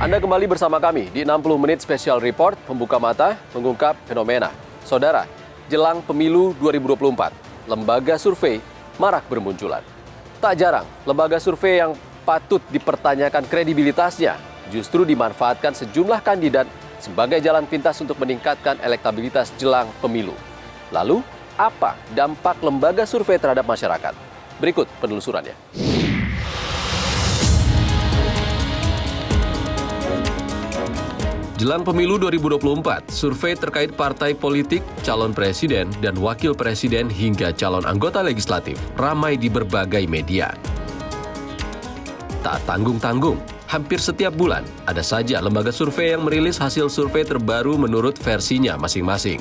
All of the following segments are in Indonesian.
Anda kembali bersama kami di 60 menit special report Pembuka Mata mengungkap fenomena. Saudara, jelang pemilu 2024, lembaga survei marak bermunculan. Tak jarang, lembaga survei yang patut dipertanyakan kredibilitasnya justru dimanfaatkan sejumlah kandidat sebagai jalan pintas untuk meningkatkan elektabilitas jelang pemilu. Lalu, apa dampak lembaga survei terhadap masyarakat? Berikut penelusurannya. Jelang pemilu 2024, survei terkait partai politik, calon presiden, dan wakil presiden hingga calon anggota legislatif ramai di berbagai media. Tak tanggung-tanggung, hampir setiap bulan ada saja lembaga survei yang merilis hasil survei terbaru menurut versinya masing-masing.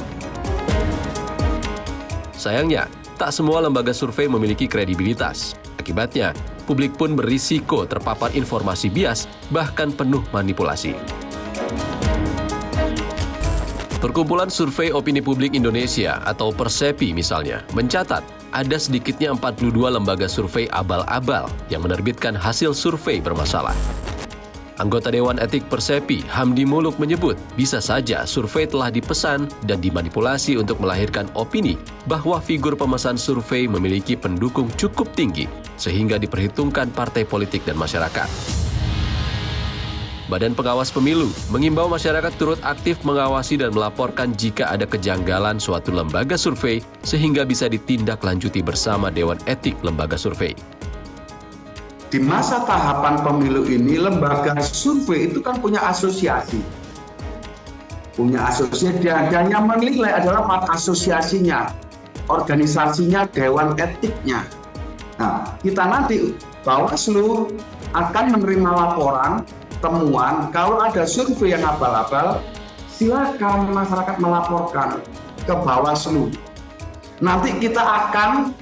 Sayangnya, tak semua lembaga survei memiliki kredibilitas. Akibatnya, publik pun berisiko terpapar informasi bias, bahkan penuh manipulasi. Perkumpulan Survei Opini Publik Indonesia atau Persepi misalnya mencatat ada sedikitnya 42 lembaga survei abal-abal yang menerbitkan hasil survei bermasalah. Anggota Dewan Etik Persepi, Hamdi Muluk menyebut bisa saja survei telah dipesan dan dimanipulasi untuk melahirkan opini bahwa figur pemesan survei memiliki pendukung cukup tinggi sehingga diperhitungkan partai politik dan masyarakat. Badan Pengawas Pemilu mengimbau masyarakat turut aktif mengawasi dan melaporkan jika ada kejanggalan suatu lembaga survei sehingga bisa ditindaklanjuti bersama Dewan Etik Lembaga Survei. Di masa tahapan pemilu ini, lembaga survei itu kan punya asosiasi. Dan yang menilai adalah asosiasinya, organisasinya, Dewan Etiknya. Nah, kita nanti Bawaslu akan menerima laporan temuan, kalau ada survei yang abal-abal, silakan masyarakat melaporkan ke Bawaslu. Nanti kita akan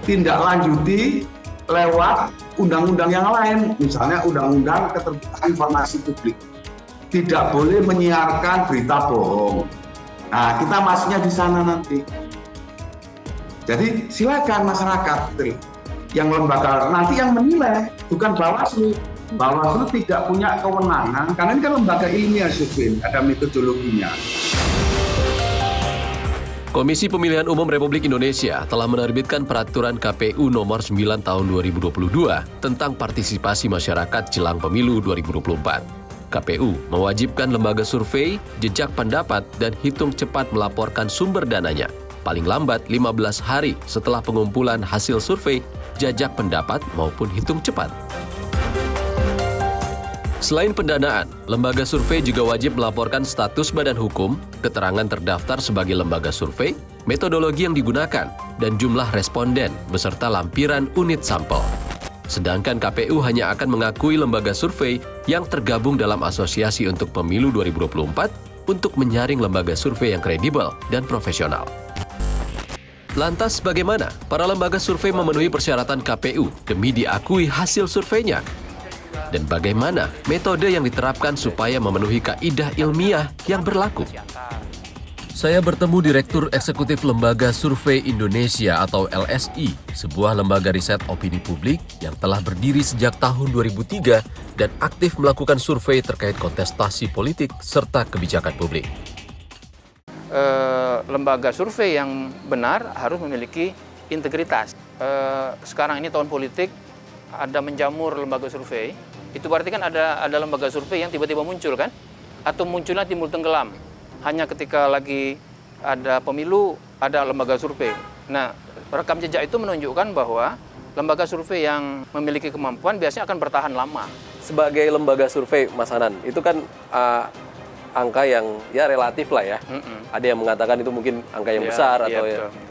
tindak lanjuti lewat undang-undang yang lain, misalnya Undang-Undang Keterbukaan Informasi Publik. Tidak boleh menyiarkan berita bohong. Nah, kita masuknya di sana nanti. Jadi silakan masyarakat yang lembaga nanti yang menilai, bukan Bawaslu. Bawaslu tidak punya kewenangan, karena ini kan lembaga ilmiah survei, ada metodologinya. Komisi Pemilihan Umum Republik Indonesia telah menerbitkan Peraturan KPU Nomor 9 Tahun 2022 tentang partisipasi masyarakat jelang pemilu 2024. KPU mewajibkan lembaga survei, jejak pendapat, dan hitung cepat melaporkan sumber dananya, paling lambat 15 hari setelah pengumpulan hasil survei, jajak pendapat maupun hitung cepat. Selain pendanaan, lembaga survei juga wajib melaporkan status badan hukum, keterangan terdaftar sebagai lembaga survei, metodologi yang digunakan, dan jumlah responden beserta lampiran unit sampel. Sedangkan KPU hanya akan mengakui lembaga survei yang tergabung dalam asosiasi untuk pemilu 2024 untuk menyaring lembaga survei yang kredibel dan profesional. Lantas bagaimana para lembaga survei memenuhi persyaratan KPU demi diakui hasil surveinya? Dan bagaimana metode yang diterapkan supaya memenuhi kaidah ilmiah yang berlaku? Saya bertemu Direktur Eksekutif Lembaga Survei Indonesia atau LSI, sebuah lembaga riset opini publik yang telah berdiri sejak tahun 2003 dan aktif melakukan survei terkait kontestasi politik serta kebijakan publik. Lembaga survei yang benar harus memiliki integritas. Sekarang ini tahun politik, ada menjamur lembaga survei, itu berarti kan ada lembaga survei yang tiba-tiba muncul kan? Atau munculnya timbul tenggelam. Hanya ketika lagi ada pemilu, ada lembaga survei. Nah, rekam jejak itu menunjukkan bahwa lembaga survei yang memiliki kemampuan biasanya akan bertahan lama. Sebagai lembaga survei, Mas Hanan, itu kan angka yang ya relatif lah ya. Ada yang mengatakan itu mungkin angka yang besar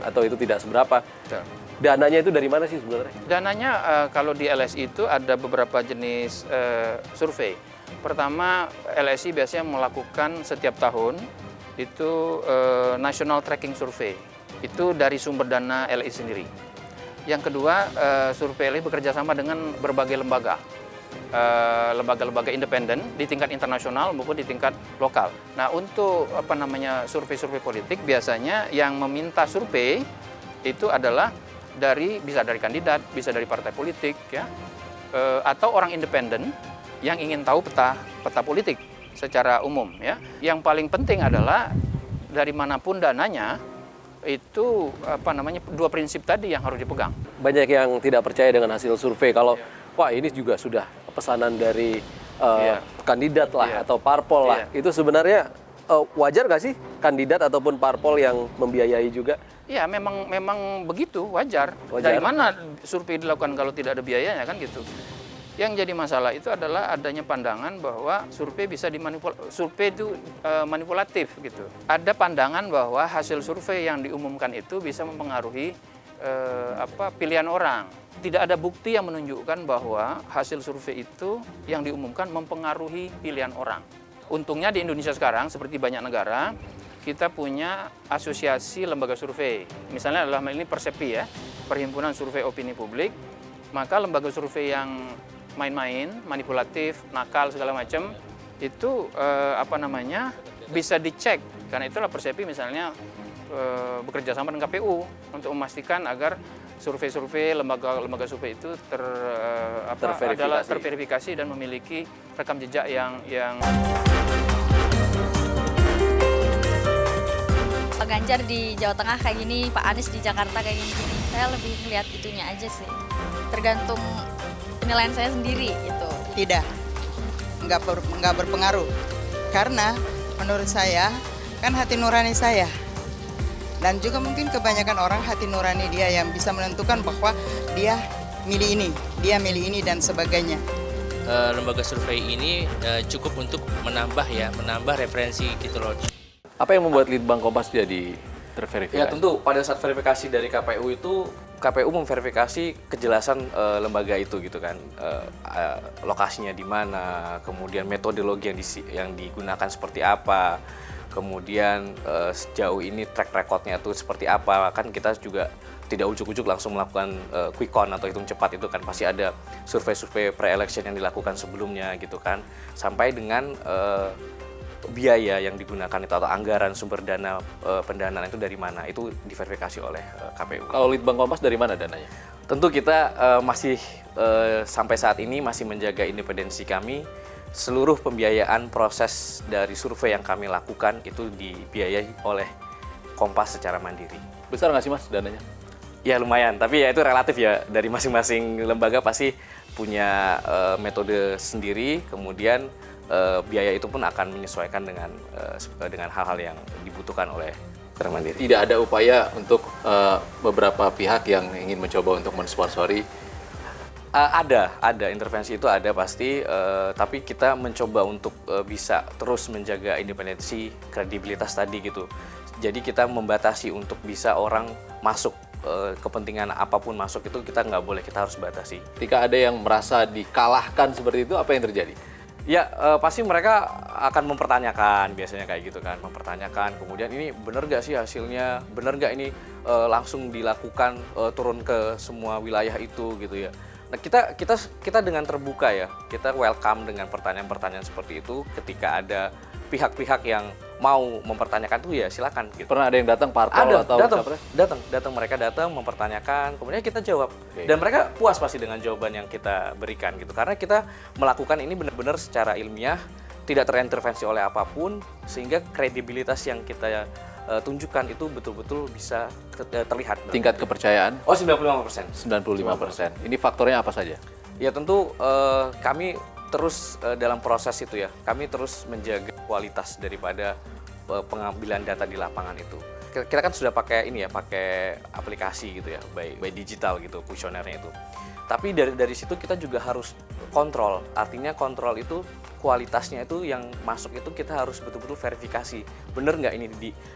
atau itu tidak seberapa. Betul. Dananya itu dari mana sih sebenarnya? Dananya kalau di LSI itu ada beberapa jenis survei. Pertama, LSI biasanya melakukan setiap tahun itu National Tracking Survey. Itu dari sumber dana LSI sendiri. Yang kedua, survei LSI bekerja sama dengan berbagai lembaga. Lembaga-lembaga independen di tingkat internasional maupun di tingkat lokal. Nah, untuk survei-survei politik biasanya yang meminta survei itu adalah bisa dari kandidat, bisa dari partai politik, ya, atau orang independen yang ingin tahu peta politik secara umum ya. Yang paling penting adalah dari manapun dananya itu dua prinsip tadi yang harus dipegang. Banyak yang tidak percaya dengan hasil survei kalau wah ini juga sudah pesanan dari kandidat lah atau parpol lah. Itu sebenarnya wajar nggak sih kandidat ataupun parpol yang membiayai juga? Ya memang begitu, wajar. Dari mana survei dilakukan kalau tidak ada biayanya kan gitu. Yang jadi masalah itu adalah adanya pandangan bahwa survei bisa survei itu manipulatif gitu. Ada pandangan bahwa hasil survei yang diumumkan itu bisa mempengaruhi pilihan orang. Tidak ada bukti yang menunjukkan bahwa hasil survei itu yang diumumkan mempengaruhi pilihan orang. Untungnya di Indonesia sekarang seperti banyak negara kita punya asosiasi lembaga survei. Misalnya dalam hal ini Persepi ya, Perhimpunan Survei Opini Publik. Maka lembaga survei yang main-main, manipulatif, nakal segala macam itu bisa dicek. Karena itulah Persepi misalnya bekerja sama dengan KPU untuk memastikan agar survei-survei lembaga survei itu terverifikasi dan memiliki rekam jejak yang Pak Ganjar di Jawa Tengah kayak gini, Pak Anies di Jakarta kayak gini. Saya lebih ngeliat itunya aja sih. Tergantung penilaian saya sendiri gitu. Tidak, nggak berpengaruh. Karena menurut saya kan hati nurani saya. Dan juga mungkin kebanyakan orang hati nurani dia yang bisa menentukan bahwa dia milih ini, dia milih ini dan sebagainya. Lembaga survei ini cukup untuk menambah referensi gitu loh. Apa yang membuat Litbang Kompas jadi terverifikasi? Ya tentu pada saat verifikasi dari KPU itu KPU memverifikasi kejelasan lembaga itu gitu kan, lokasinya di mana, kemudian metodologi yang digunakan seperti apa, kemudian sejauh ini track recordnya itu seperti apa. Kan kita juga tidak ujuk-ujuk langsung melakukan quick count atau hitung cepat, itu kan pasti ada survei-survei pre-election yang dilakukan sebelumnya gitu kan, sampai dengan biaya yang digunakan itu atau anggaran sumber dana pendanaan itu dari mana, itu diverifikasi oleh KPU. Kalau Litbang Kompas dari mana dananya? Tentu kita masih sampai saat ini masih menjaga independensi kami. Seluruh pembiayaan proses dari survei yang kami lakukan itu dibiayai oleh Kompas secara mandiri. Besar nggak sih Mas dananya? Ya lumayan, tapi ya itu relatif ya, dari masing-masing lembaga pasti punya metode sendiri, kemudian biaya itu pun akan menyesuaikan dengan hal-hal yang dibutuhkan oleh Bank Mandiri. Tidak ada upaya untuk beberapa pihak yang ingin mencoba untuk mensponsori? Ada intervensi itu ada pasti, tapi kita mencoba untuk bisa terus menjaga independensi, kredibilitas tadi gitu. Jadi kita membatasi untuk bisa orang masuk, kepentingan apapun masuk itu kita nggak boleh, kita harus batasi. Ketika ada yang merasa dikalahkan seperti itu, apa yang terjadi? Ya pasti mereka akan mempertanyakan, biasanya kayak gitu kan, mempertanyakan kemudian ini benar nggak sih hasilnya, benar nggak ini langsung dilakukan turun ke semua wilayah itu gitu ya. Nah kita dengan terbuka ya, kita welcome dengan pertanyaan-pertanyaan seperti itu. Ketika ada pihak-pihak yang mau mempertanyakan tuh ya silakan gitu. Pernah ada yang datang parpol atau datang mereka datang mempertanyakan, kemudian kita jawab. Dan mereka puas pasti dengan jawaban yang kita berikan gitu, karena kita melakukan ini benar-benar secara ilmiah, tidak terintervensi oleh apapun, sehingga kredibilitas yang kita tunjukkan itu betul-betul bisa terlihat. Tingkat kepercayaan? Oh 95%. 95%. Ini faktornya apa saja? Ya tentu kami terus dalam proses itu ya, kami terus menjaga kualitas daripada pengambilan data di lapangan itu. Kita kan sudah pakai pakai aplikasi gitu ya, by digital gitu, kuesionernya itu. Tapi dari situ kita juga harus kontrol, artinya kontrol itu kualitasnya itu yang masuk itu kita harus betul-betul verifikasi. Bener nggak ini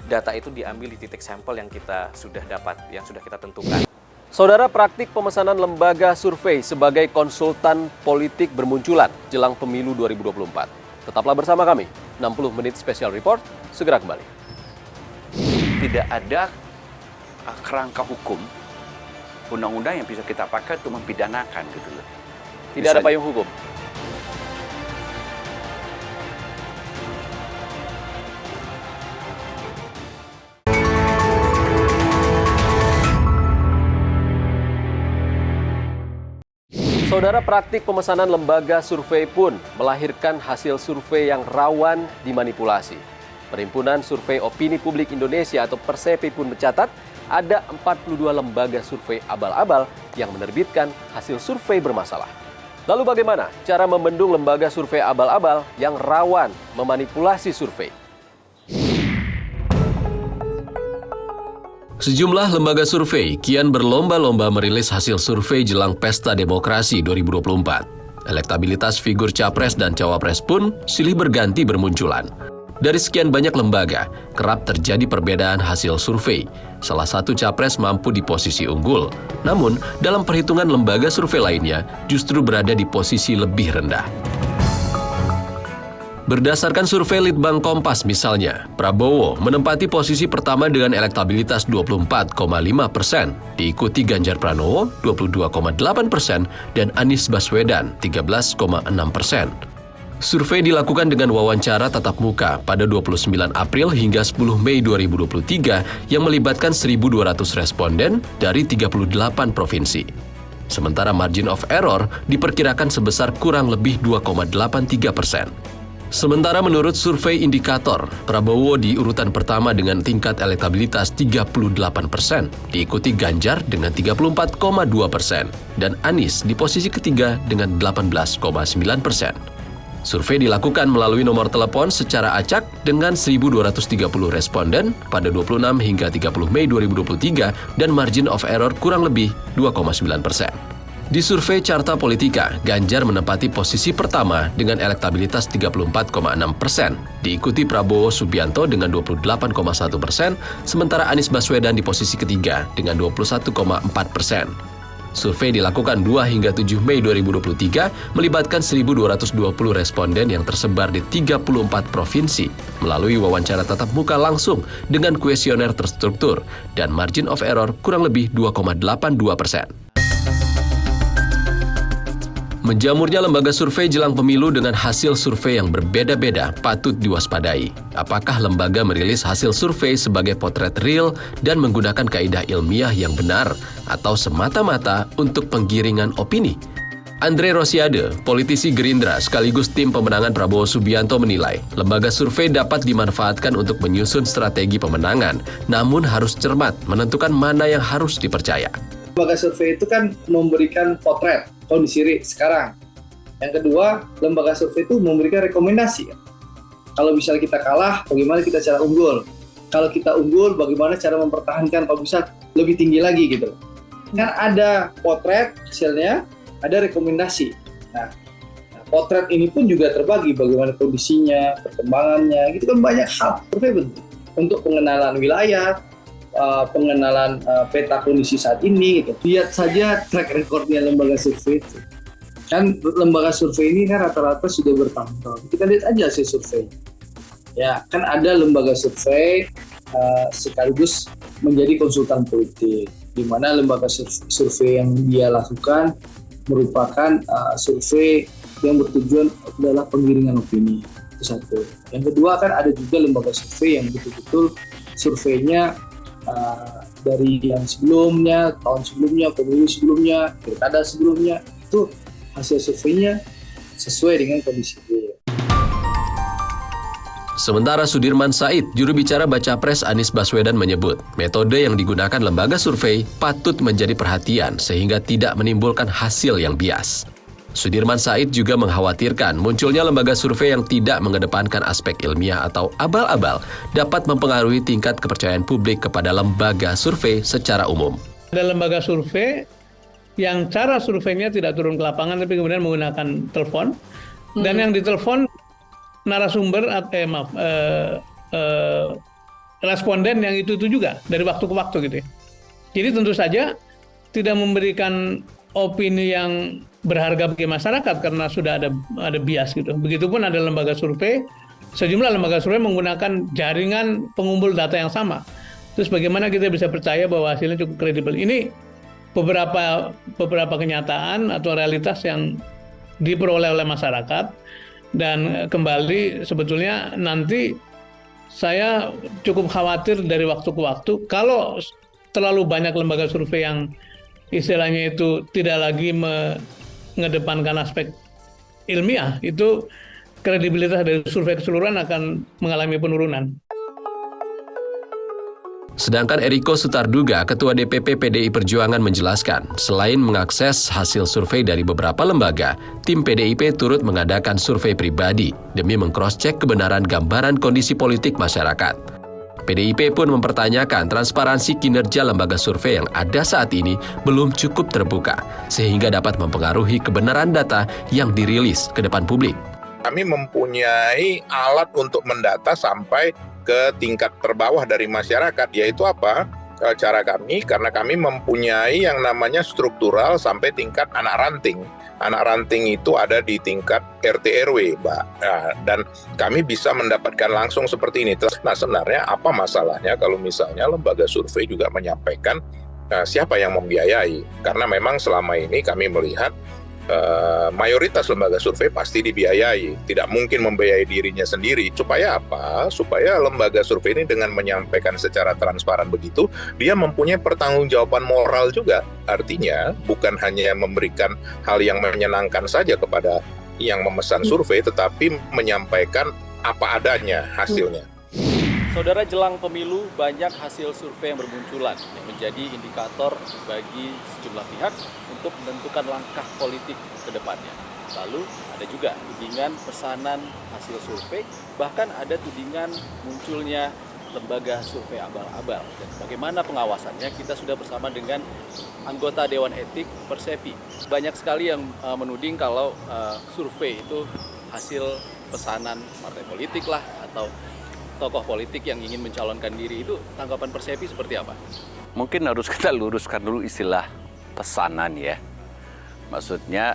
data itu diambil di titik sampel yang kita sudah dapat, yang sudah kita tentukan. Saudara, praktik pemesanan lembaga survei sebagai konsultan politik bermunculan jelang pemilu 2024. Tetaplah bersama kami, 60 menit special report, segera kembali. Tidak ada kerangka hukum, undang-undang yang bisa kita pakai untuk mempidanakan gitu loh. Tidak ada payung hukum. Saudara, praktik pemesanan lembaga survei pun melahirkan hasil survei yang rawan dimanipulasi. Perhimpunan Survei Opini Publik Indonesia atau Persepi pun mencatat ada 42 lembaga survei abal-abal yang menerbitkan hasil survei bermasalah. Lalu bagaimana cara membendung lembaga survei abal-abal yang rawan memanipulasi survei? Sejumlah lembaga survei kian berlomba-lomba merilis hasil survei jelang Pesta Demokrasi 2024. Elektabilitas figur capres dan cawapres pun silih berganti bermunculan. Dari sekian banyak lembaga, kerap terjadi perbedaan hasil survei. Salah satu capres mampu di posisi unggul, namun dalam perhitungan lembaga survei lainnya justru berada di posisi lebih rendah. Berdasarkan survei Litbang Kompas misalnya, Prabowo menempati posisi pertama dengan elektabilitas 24,5%, diikuti Ganjar Pranowo 22,8% dan Anies Baswedan 13,6%. Survei dilakukan dengan wawancara tatap muka pada 29 April hingga 10 Mei 2023 yang melibatkan 1.200 responden dari 38 provinsi. Sementara margin of error diperkirakan sebesar kurang lebih 2,83%. Sementara menurut survei indikator, Prabowo di urutan pertama dengan tingkat elektabilitas 38%, diikuti Ganjar dengan 34,2%, dan Anies di posisi ketiga dengan 18,9%. Survei dilakukan melalui nomor telepon secara acak dengan 1.230 responden pada 26 hingga 30 Mei 2023 dan margin of error kurang lebih 2,9%. Di survei Carta Politika, Ganjar menempati posisi pertama dengan elektabilitas 34,6%, diikuti Prabowo Subianto dengan 28,1%, sementara Anies Baswedan di posisi ketiga dengan 21,4%. Survei dilakukan 2 hingga 7 Mei 2023 melibatkan 1.220 responden yang tersebar di 34 provinsi melalui wawancara tatap muka langsung dengan kuesioner terstruktur dan margin of error kurang lebih 2,82%. Menjamurnya lembaga survei jelang pemilu dengan hasil survei yang berbeda-beda patut diwaspadai. Apakah lembaga merilis hasil survei sebagai potret real dan menggunakan kaidah ilmiah yang benar atau semata-mata untuk penggiringan opini? Andre Rosiade, politisi Gerindra sekaligus tim pemenangan Prabowo Subianto menilai, lembaga survei dapat dimanfaatkan untuk menyusun strategi pemenangan, namun harus cermat menentukan mana yang harus dipercaya. Lembaga survei itu kan memberikan potret kondisi sekarang. Yang kedua, lembaga survei itu memberikan rekomendasi. Kalau misalnya kita kalah, bagaimana kita cara unggul? Kalau kita unggul, bagaimana cara mempertahankan kalau bisa lebih tinggi lagi gitu. Kan ada potret hasilnya, ada rekomendasi. Nah, potret ini pun juga terbagi bagaimana kondisinya, perkembangannya, gitu kan banyak hal survei bentuk untuk pengenalan wilayah, pengenalan peta kondisi saat ini gitu. Lihat saja track recordnya lembaga survei itu. Kan lembaga survei ini kan rata-rata sudah bertahun-tahun. Kita lihat aja hasil survei. Ya, kan ada lembaga survei sekaligus menjadi konsultan politik, di mana lembaga survei yang dia lakukan merupakan survei yang bertujuan adalah penggiringan opini. Itu satu. Yang kedua kan ada juga lembaga survei yang betul-betul surveinya dari yang sebelumnya, tahun sebelumnya, pemilu sebelumnya, pilkada sebelumnya, itu hasil surveinya sesuai dengan kondisi real. Sementara Sudirman Said, juru bicara Baca Pres Anies Baswedan menyebut, metode yang digunakan lembaga survei patut menjadi perhatian sehingga tidak menimbulkan hasil yang bias. Sudirman Said juga mengkhawatirkan munculnya lembaga survei yang tidak mengedepankan aspek ilmiah atau abal-abal dapat mempengaruhi tingkat kepercayaan publik kepada lembaga survei secara umum. Ada lembaga survei yang cara surveinya tidak turun ke lapangan tapi kemudian menggunakan telepon, dan yang ditelepon narasumber responden yang itu juga dari waktu ke waktu gitu ya. Jadi tentu saja tidak memberikan opini yang berharga bagi masyarakat karena sudah ada bias gitu. Begitupun ada lembaga survei, sejumlah lembaga survei menggunakan jaringan pengumpul data yang sama. Terus bagaimana kita bisa percaya bahwa hasilnya cukup kredibel? Ini beberapa kenyataan atau realitas yang diperoleh oleh masyarakat, dan kembali sebetulnya nanti saya cukup khawatir dari waktu ke waktu kalau terlalu banyak lembaga survei yang istilahnya itu tidak lagi mengedepankan aspek ilmiah, itu kredibilitas dari survei keseluruhan akan mengalami penurunan. Sedangkan Eriko Sutarduga, Ketua DPP PDI Perjuangan menjelaskan, selain mengakses hasil survei dari beberapa lembaga, tim PDIP turut mengadakan survei pribadi demi mengcross-cek kebenaran gambaran kondisi politik masyarakat. PDIP pun mempertanyakan transparansi kinerja lembaga survei yang ada saat ini belum cukup terbuka, sehingga dapat mempengaruhi kebenaran data yang dirilis ke depan publik. Kami mempunyai alat untuk mendata sampai ke tingkat terbawah dari masyarakat, yaitu apa? Cara kami, karena kami mempunyai yang namanya struktural sampai tingkat anak ranting. Anak ranting itu ada di tingkat RT RW, Mbak. Nah, dan kami bisa mendapatkan langsung seperti ini. Nah, sebenarnya apa masalahnya kalau misalnya lembaga survei juga menyampaikan siapa yang membiayai? Karena memang selama ini kami melihat mayoritas lembaga survei pasti dibiayai, tidak mungkin membiayai dirinya sendiri. Supaya apa? Supaya lembaga survei ini dengan menyampaikan secara transparan begitu, dia mempunyai pertanggungjawaban moral juga. Artinya bukan hanya memberikan hal yang menyenangkan saja kepada yang memesan survei, tetapi menyampaikan apa adanya hasilnya. Saudara, jelang pemilu banyak hasil survei yang bermunculan yang menjadi indikator bagi sejumlah pihak untuk menentukan langkah politik ke depannya. Lalu ada juga tudingan pesanan hasil survei, bahkan ada tudingan munculnya lembaga survei abal-abal. Dan bagaimana pengawasannya? Kita sudah bersama dengan anggota Dewan Etik Persepi. Banyak sekali yang menuding kalau survei itu hasil pesanan partai politik lah atau tokoh politik yang ingin mencalonkan diri. Itu tanggapan Persepi seperti apa? Mungkin harus kita luruskan dulu istilah pesanan ya. Maksudnya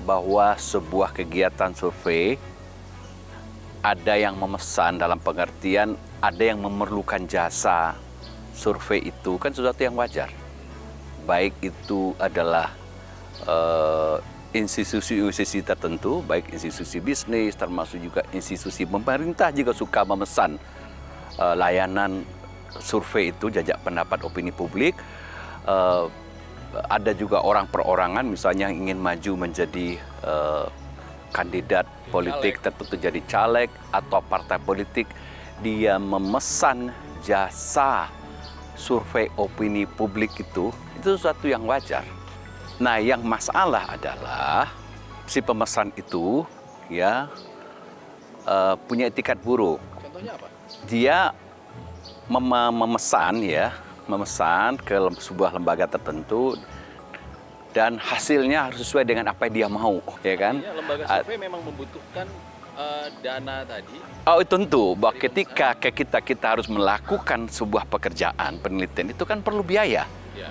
bahwa sebuah kegiatan survei ada yang memesan dalam pengertian ada yang memerlukan jasa survei itu kan sesuatu yang wajar. Baik itu adalah institusi tertentu, baik institusi bisnis, termasuk juga institusi pemerintah juga suka memesan layanan survei itu, jajak pendapat opini publik. Ada juga orang perorangan misalnya yang ingin maju menjadi kandidat politik tertentu, jadi caleg atau partai politik, dia memesan jasa survei opini publik itu sesuatu yang wajar. Nah, yang masalah adalah si pemesan itu ya punya etikat buruk. Contohnya apa? Dia memesan ke sebuah lembaga tertentu dan hasilnya harus sesuai dengan apa yang dia mau, ya kan? Artinya lembaga survei memang membutuhkan dana tadi. Oh, tentu bahwa ketika kita harus melakukan sebuah pekerjaan penelitian itu kan perlu biaya. Ya.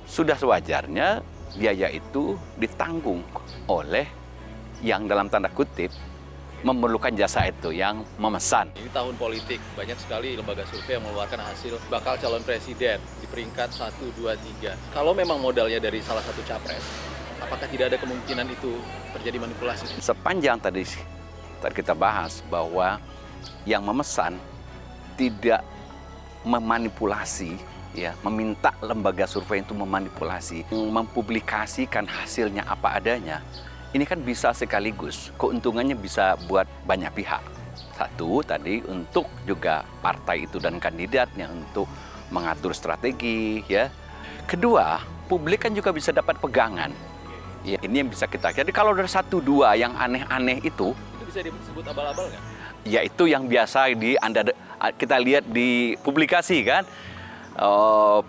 Sudah sewajarnya biaya itu ditanggung oleh yang dalam tanda kutip memerlukan jasa itu, yang memesan. Ini tahun politik, banyak sekali lembaga survei yang mengeluarkan hasil bakal calon presiden di peringkat 1, 2, 3. Kalau memang modalnya dari salah satu capres, apakah tidak ada kemungkinan itu terjadi manipulasi? Sepanjang tadi kita bahas bahwa yang memesan tidak memanipulasi, ya, meminta lembaga survei itu memanipulasi, mempublikasikan hasilnya apa adanya. Ini kan bisa sekaligus, keuntungannya bisa buat banyak pihak. Satu, tadi untuk juga partai itu dan kandidatnya untuk mengatur strategi, ya. Kedua, publik kan juga bisa dapat pegangan. Ya, ini yang bisa kita. Jadi kalau dari 1, 2 yang aneh-aneh itu bisa disebut abal-abal nggak? Ya itu yang biasa kita lihat di publikasi kan.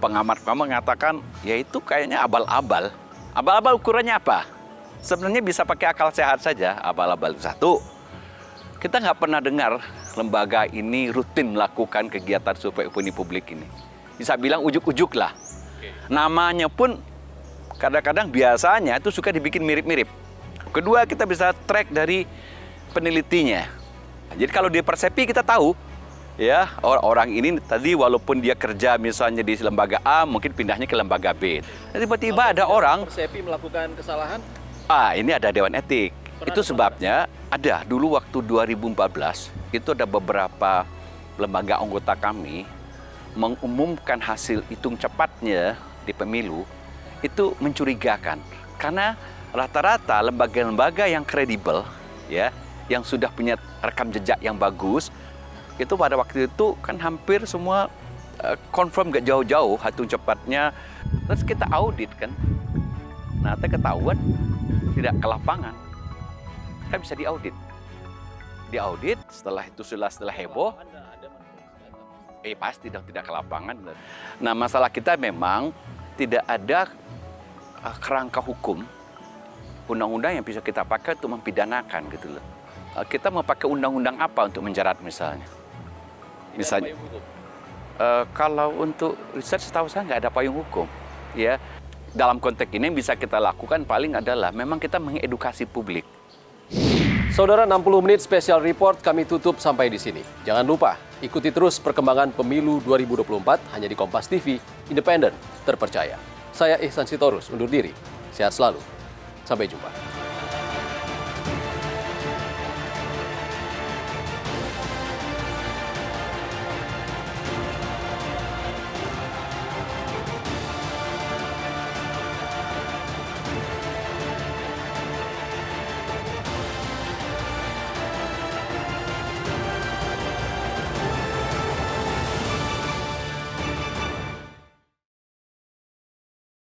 Pengamat mengatakan ya itu kayaknya abal-abal. Abal-abal ukurannya apa? Sebenarnya bisa pakai akal sehat saja. Abal-abal satu, kita nggak pernah dengar lembaga ini rutin melakukan kegiatan survei opini publik ini. Bisa bilang ujuk-ujuk lah. Namanya pun kadang-kadang biasanya itu suka dibikin mirip-mirip. Kedua, kita bisa track dari penelitinya. Jadi kalau di Persepi kita tahu, ya orang ini tadi walaupun dia kerja misalnya di lembaga A, mungkin pindahnya ke lembaga B. Tiba-tiba ada orang Persepi melakukan kesalahan. Ini ada Dewan Etik. Itu sebabnya ada dulu waktu 2014 itu ada beberapa lembaga anggota kami mengumumkan hasil hitung cepatnya di pemilu itu mencurigakan karena rata-rata lembaga-lembaga yang kredibel, ya, yang sudah punya rekam jejak yang bagus, itu pada waktu itu kan hampir semua confirm gak jauh-jauh hitung cepatnya. Terus kita audit kan, nah ketahuan tidak ke lapangan, kan bisa diaudit. Setelah itu setelah heboh, pasti dong tidak ke lapangan. Nah masalah kita memang tidak ada kerangka hukum, undang-undang yang bisa kita pakai untuk mempidanakan gitu loh. Kita mau pakai undang-undang apa untuk menjerat misalnya? Misalnya, kalau untuk riset setahu saya nggak ada payung hukum, ya. Dalam konteks ini yang bisa kita lakukan paling adalah memang kita mengedukasi publik. Saudara, 60 menit special report kami tutup sampai di sini. Jangan lupa ikuti terus perkembangan pemilu 2024 hanya di Kompas TV, independen, terpercaya. Saya Ihsan Sitorus undur diri. Sehat selalu. Sampai jumpa.